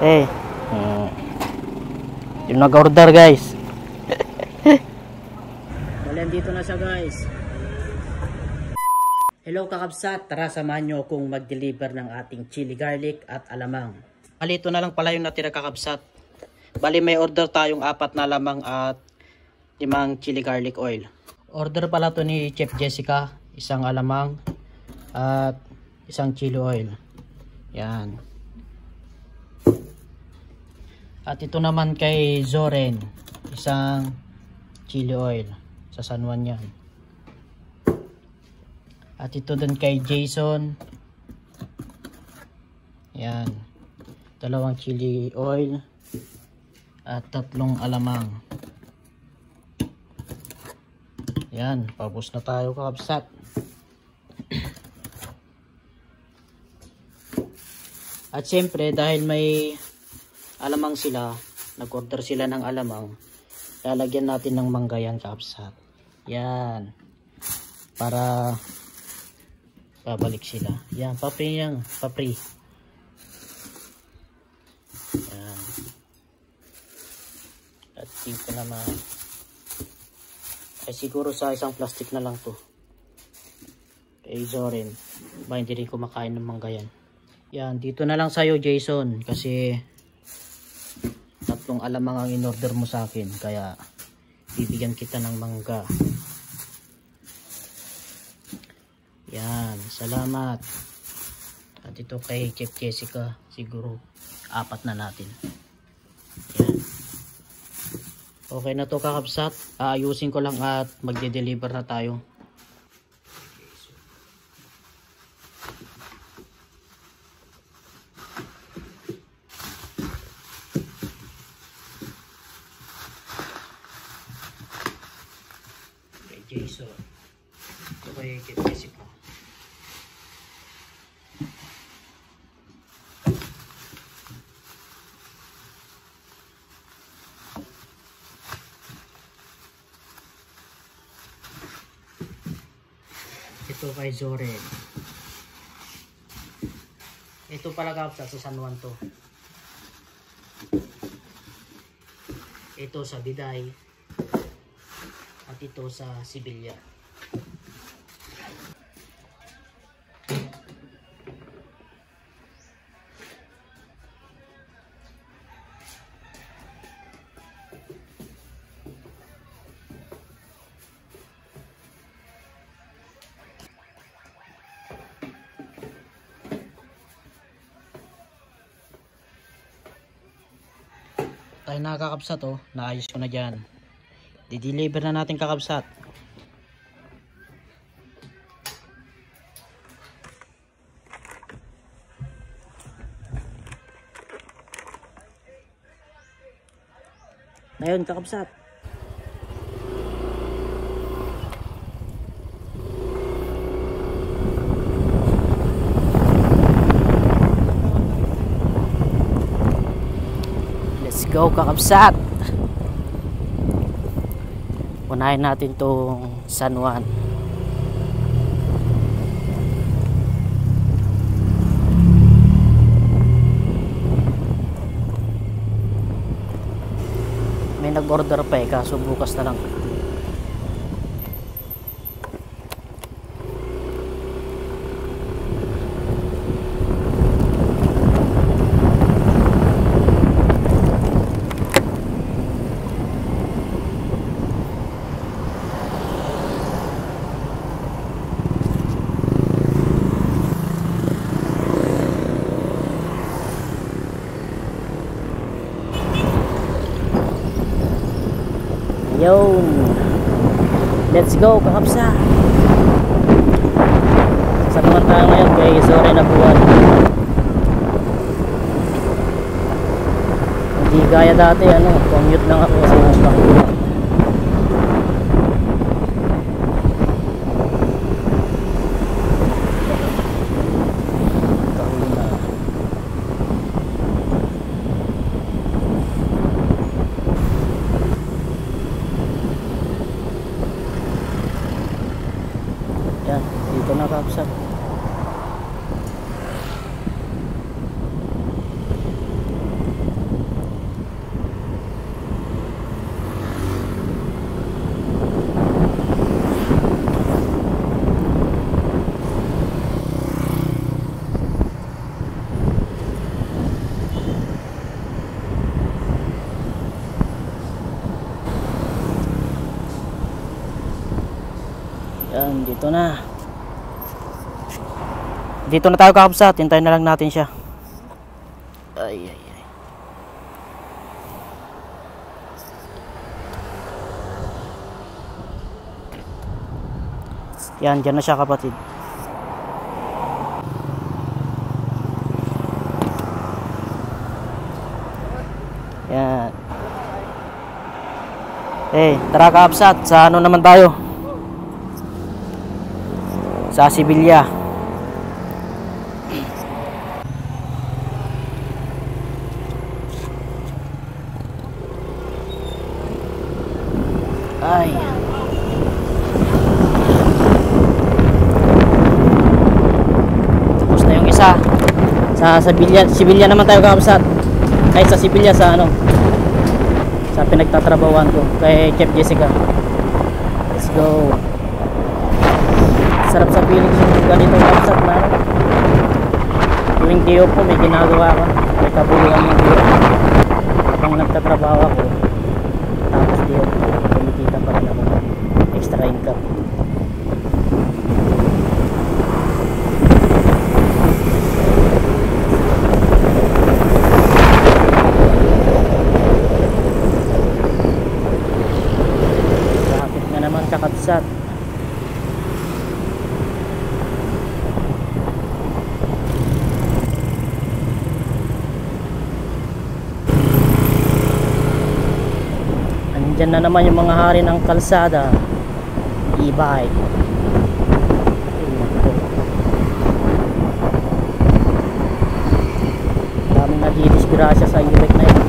Eh, yung nag-order guys. Wala, dito na siya guys. Hello kakabsat, tara samahan nyo akong mag-deliver ng ating chili garlic at alamang. Alito na lang pala yung natira kakabsat. Bali may order tayong 4 na alamang at 5 chili garlic oil. Order pala to ni Chef Jessica, isang alamang at isang chili oil. Yan. At ito naman kay Zoren, isang chili oil sa San Juan yan. At ito din kay Jason, yan, 2 chili oil at 3 alamang. Yan, paubos na tayo kakabsat. At siyempre dahil may alamang sila, nag-order sila ng alamang, lalagyan natin ng mangga yan kakabsat. Yan, para babalik sila. Yan, papri yan, papri. Yan. At dito naman ay siguro sa isang plastic na lang to kay Zoren, ba hindi rin kumakain ng mangga yan. Yan, dito na lang sa'yo Jason, kasi 3 alamang ang in-order mo sa akin, kaya bibigyan kita ng mangga. Yan, salamat. At ito kay Chef Jessica, siguro 4 na natin. Yan. Okay na to kakabsat. Aayusin ko lang at magde-deliver na tayo. Kay Jason. Ito kay Chef Jessica. Ito kay Zoren. Ito pala kapsa sa San Juan to. Ito sa Biday. At ito sa Sibilya. Tayo na kakabsat, oh, naayos ko na dyan. Di-deliver na natin kakabsat. Ngayon kakabsat, go kakabsat. Unahin natin tong San Juan. May nag-order pa kaso bukas na lang. Yun, let's go kakabsa. Sa naman tayo ngayon kay Zoren na buwan. Hindi gaya dati, commute lang ako sa Bangkok. Yan, dito na kakabsat. Yun, dito na. Dito na tayo kakabsat. Hintayin na lang natin siya. Ay, ay, ay. Yan, dyan na siya kapatid. Yan. Tara kakabsat. Sa ano naman tayo? Sa Sibilya. Ay. Tapos na yung isa. Sa Sibilya naman tayo kakabsat. Ay, sa Sibilya, sa ano, sa pinagtatrabawan ko kay Chef Jessica. Let's go. Sarap sa feeling yung ganito kakabsat na ano. Tuwing day off ko may ginagawa ko. May kabuluhan yung day off. Habang nagtatrabaho ako, tapos day off ko, kumikita pa rin ako ng extra income. Traffic na naman kakabsat. Diyan na naman yung mga hari ng kalsada, e-bike. Daming nadidisgrasya sa e-bike na yun.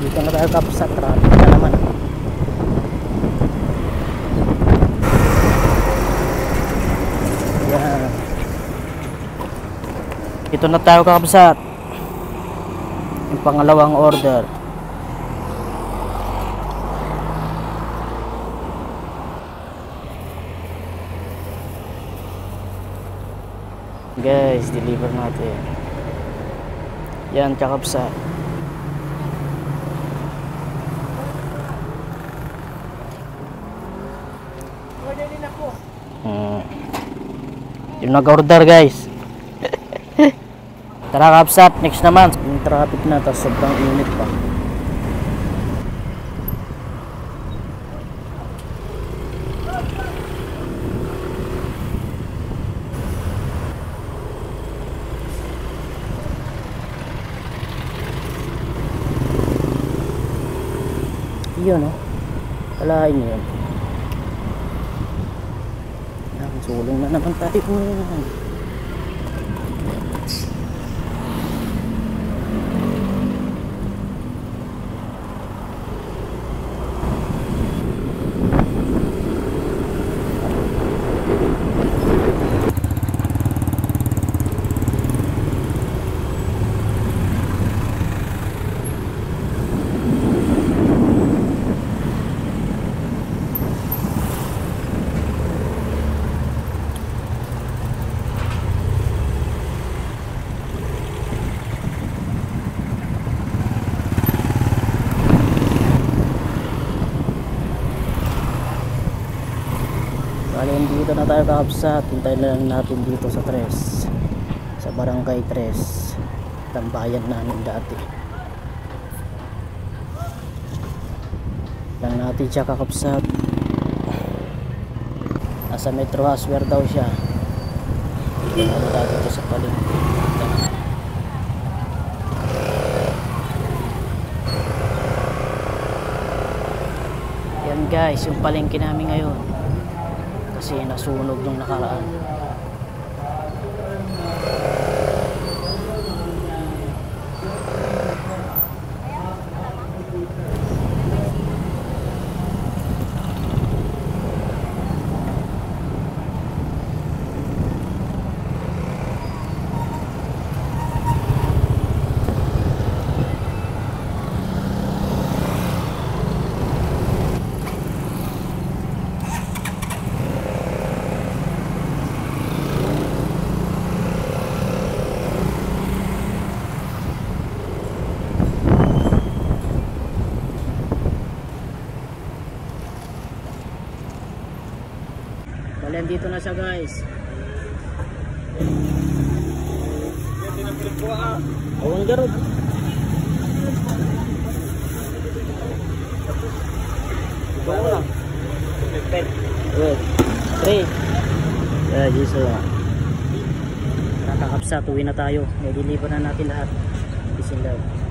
Dito na tayo kapos sa traffic na naman. Yan. Dito na tayo kakabsat. Yung pangalawang order. Guys, deliver natin. Yan kakabsat. Yung nag-order guys. Tara kapsat, next naman. Yung traffic na, tapos sobrang init pa. Yun oh. Kalahin nyo yun. Sulong na naman tayo. Dito na tayo kakabsat. Hintayin na lang natin dito sa Tres, sa Barangay Tres, tambayan namin dati. Lang natin siya kakabsat. Nasa Metro Haswer daw siya. Ano tayo dito sa palengke. Yan guys, yung palengke namin ngayon. Kasi nasunog nung nakaraan. Bali, dito na siya guys. Awang garod. Bawa lang. Wait. 3. Jesus lang. Nakakapsa, tuwi na tayo. May deliver na natin lahat. Peace and love.